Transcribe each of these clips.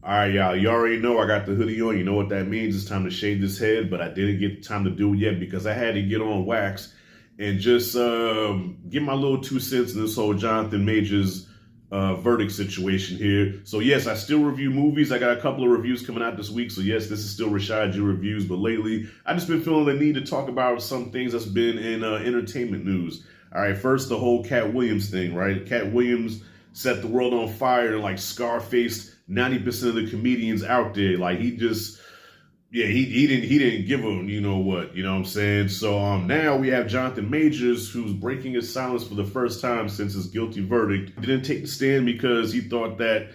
All right, y'all. You already know I got the hoodie on. You know what that means. It's time to shave this head, but I didn't get time to do it yet because I had to get on wax and just give my little 2 cents in this whole Jonathan Majors verdict situation here. So yes, I still review movies. I got a couple of reviews coming out this week. So yes, this is still Rashad G Reviews. But lately, I just been feeling the need to talk about some things that's been in entertainment news. All right, first the whole Cat Williams thing, right? Cat Williams set the world on fire and like Scarfaced 90% of the comedians out there. Like he just, yeah, he didn't give them, you know what I'm saying? So now we have Jonathan Majors, who's breaking his silence for the first time since his guilty verdict. He didn't take the stand because he thought that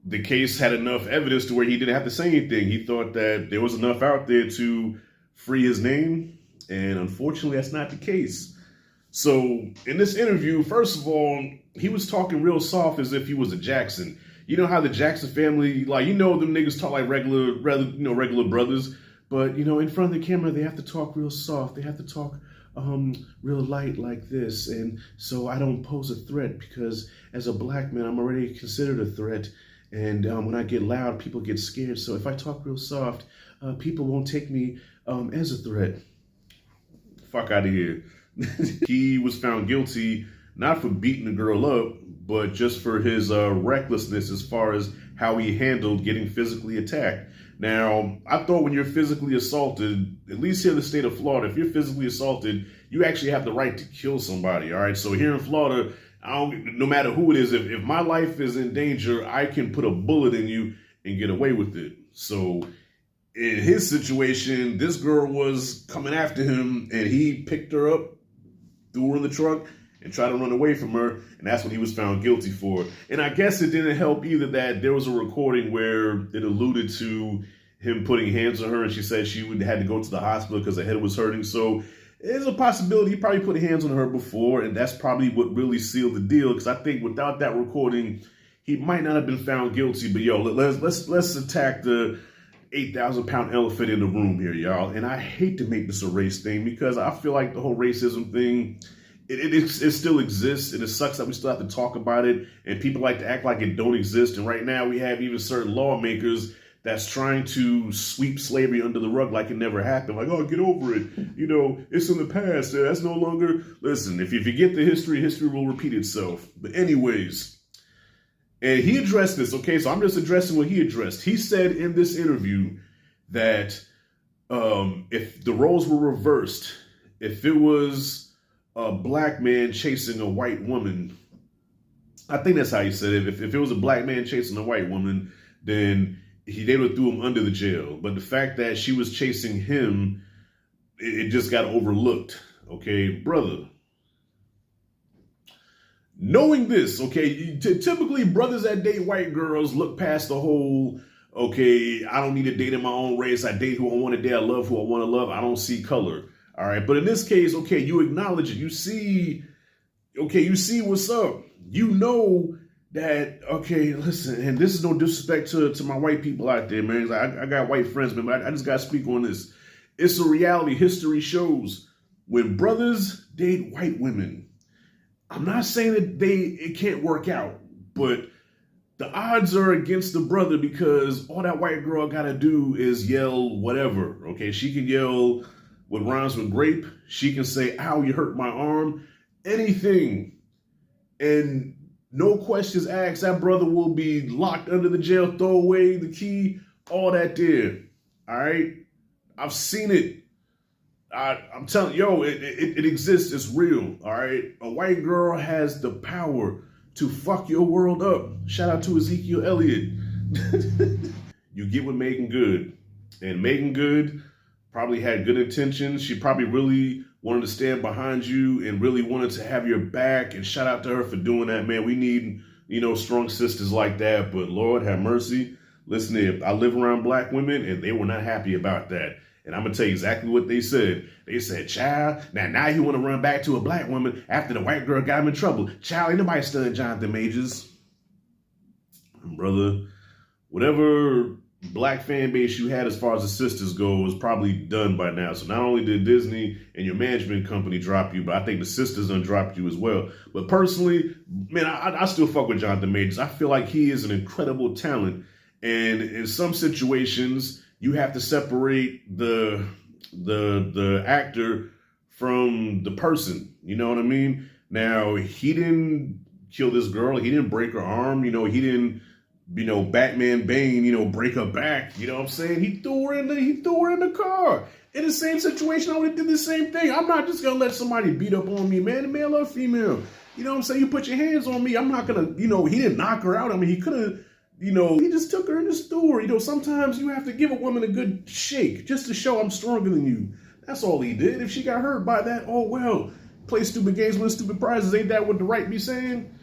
the case had enough evidence to where he didn't have to say anything. He thought that there was enough out there to free his name, and unfortunately that's not the case. So in this interview, first of all, he was talking real soft as if he was a Jackson. You know how the Jackson family, like, them niggas talk like regular brothers, but, in front of the camera, they have to talk real soft. They have to talk real light like this. And so I don't pose a threat because as a black man, I'm already considered a threat. And when I get loud, people get scared. So if I talk real soft, people won't take me as a threat. Fuck out of here. He was found guilty, not for beating the girl up, but just for his recklessness as far as how he handled getting physically attacked. Now, I thought when you're physically assaulted, at least here in the state of Florida, if you're physically assaulted, you actually have the right to kill somebody, all right? So here in Florida, no matter who it is, if my life is in danger, I can put a bullet in you and get away with it. So in his situation, this girl was coming after him, and he picked her up, threw her in the trunk, and tried to run away from her, and that's what he was found guilty for. And I guess it didn't help either that there was a recording where it alluded to him putting hands on her, and she said she would had to go to the hospital because her head was hurting. So there's a possibility he probably put hands on her before, and that's probably what really sealed the deal, because I think without that recording, he might not have been found guilty. But yo, let's attack the 8,000-pound elephant in the room here, y'all. And I hate to make this a race thing because I feel like the whole racism thing, it still exists, and it sucks that we still have to talk about it, and people like to act like it don't exist. And right now we have even certain lawmakers that's trying to sweep slavery under the rug like it never happened. Like, oh, get over it. It's in the past. That's no longer... Listen, if you forget the history will repeat itself. But anyways, and he addressed this, okay? So I'm just addressing what he addressed. He said in this interview that if the roles were reversed, if it was a black man chasing a white woman, I think that's how he said it. If it was a black man chasing a white woman, then they would have threw him under the jail. But the fact that she was chasing him, it just got overlooked. Okay, brother. Knowing this, okay, typically brothers that date white girls look past the whole, okay, I don't need to date in my own race. I date who I want to date. I love who I want to love. I don't see color. All right. But in this case, okay, you acknowledge it. You see what's up. You know that, okay, listen, and this is no disrespect to my white people out there, man. I got white friends, man, but I just got to speak on this. It's a reality. History shows when brothers date white women, I'm not saying that it can't work out, but the odds are against the brother because all that white girl got to do is yell whatever. Okay, she can yell what rhymes with grape. She can say, ow, you hurt my arm. Anything. And no questions asked. That brother will be locked under the jail, throw away the key, all that there. All right? I've seen it. I'm telling you, it exists. It's real. All right? A white girl has the power to fuck your world up. Shout out to Ezekiel Elliott. You get with Meagan Good. And Meagan Good probably had good intentions. She probably really wanted to stand behind you and really wanted to have your back. And shout out to her for doing that, man. We need, strong sisters like that. But Lord have mercy. Listen here, I live around black women and they were not happy about that. And I'm going to tell you exactly what they said. They said, child, now you want to run back to a black woman after the white girl got him in trouble. Child, ain't nobody studying Jonathan Majors. Brother, whatever black fan base you had as far as the sisters go is probably done by now. So not only did Disney and your management company drop you, but I think the sisters done dropped you as well. But personally, man, I still fuck with Jonathan Majors. I feel like he is an incredible talent. And in some situations, you have to separate the actor from the person. You know what I mean? Now, he didn't kill this girl. He didn't break her arm. He didn't, Batman Bane, break her back. You know what I'm saying? He threw her in the car. In the same situation, I would have did the same thing. I'm not just gonna let somebody beat up on me, man, male or female. You know what I'm saying? You put your hands on me. I'm not gonna, he didn't knock her out. I mean, he could have, he just took her in the store. Sometimes you have to give a woman a good shake just to show I'm stronger than you. That's all he did. If she got hurt by that, oh well. Play stupid games, win stupid prizes. Ain't that what the right be saying?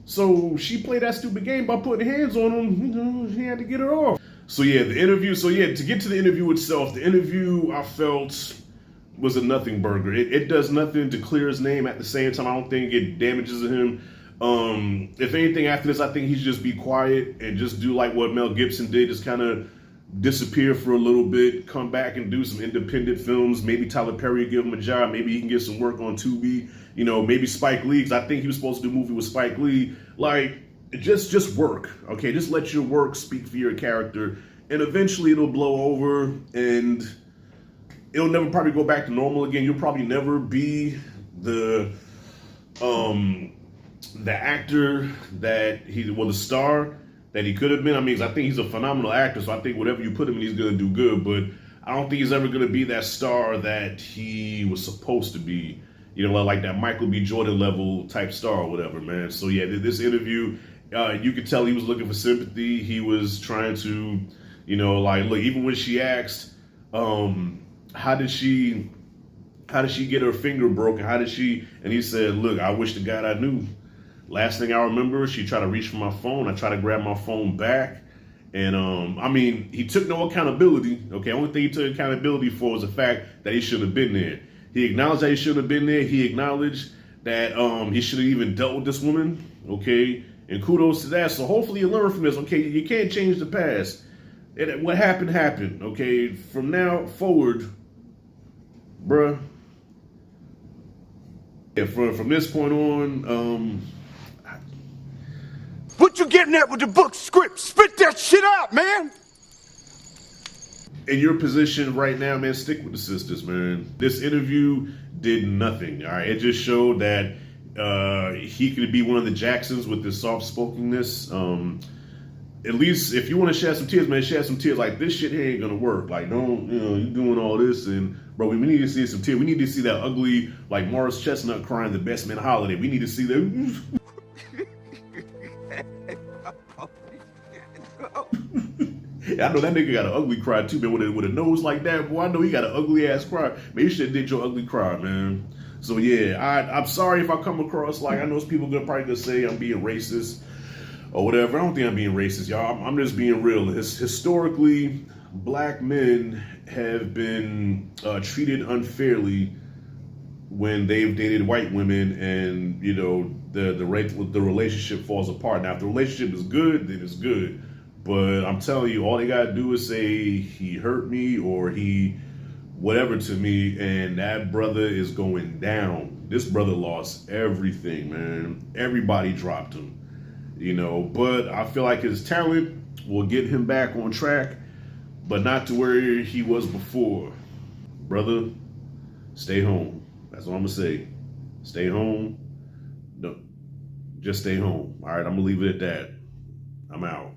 So she played that stupid game by putting hands on him. He had to get her off. So yeah, the interview. So yeah, to get to the interview itself, the interview I felt was a nothing burger. It does nothing to clear his name. At the same time, I don't think it damages him. If anything, after this, I think he should just be quiet and just do like what Mel Gibson did, just kind of disappear for a little bit, come back and do some independent films. Maybe Tyler Perry give him a job. Maybe he can get some work on Tubi. Maybe Spike Lee, because I think he was supposed to do a movie with Spike Lee. Like, just work, okay? Just let your work speak for your character, and eventually it'll blow over, and it'll never probably go back to normal again. You'll probably never be the actor that the star that he could have been. I mean, I think he's a phenomenal actor, so I think whatever you put him in, he's going to do good. But I don't think he's ever going to be that star that he was supposed to be. Like that Michael B. Jordan level type star or whatever, man. So yeah, this interview, you could tell he was looking for sympathy. He was trying to, look, even when she asked, how did she get her finger broken? And he said, look, I wish to God I knew. Last thing I remember, she tried to reach for my phone. I tried to grab my phone back. And, he took no accountability. Okay, only thing he took accountability for was the fact that he shouldn't have been there. He acknowledged that he shouldn't have been there. He acknowledged that he should have even dealt with this woman. Okay, and kudos to that. So hopefully you learn from this. Okay, you can't change the past. What happened, happened. Okay, from now forward, bruh. Yeah, from this point on, what you getting at with the book script? Spit that shit out, man! In your position right now, man, stick with the sisters, man. This interview did nothing, all right? It just showed that he could be one of the Jacksons with this soft-spokenness. At least if you want to shed some tears, man, shed some tears. Like, this shit here ain't gonna work. Like, don't, you doing all this, and bro, we need to see some tears. We need to see that ugly, like, Morris Chestnut crying the best man holiday. We need to see that. I know that nigga got an ugly cry too, man. With a nose like that, boy, I know he got an ugly ass cry. Man, you should have did your ugly cry, man. So yeah, I'm sorry if I come across like, I know people probably gonna say I'm being racist or whatever. I don't think I'm being racist, y'all. I'm just being real. Historically, black men have been treated unfairly when they've dated white women, and the relationship falls apart. Now, if the relationship is good, then it's good. But I'm telling you, all they gotta do is say he hurt me or he whatever to me, and that brother is going down. This brother lost everything, man. Everybody dropped him, But I feel like his talent will get him back on track, but not to where he was before. Brother, stay home. That's all I'm gonna say. Stay home. No, just stay home. All right, I'm gonna leave it at that. I'm out.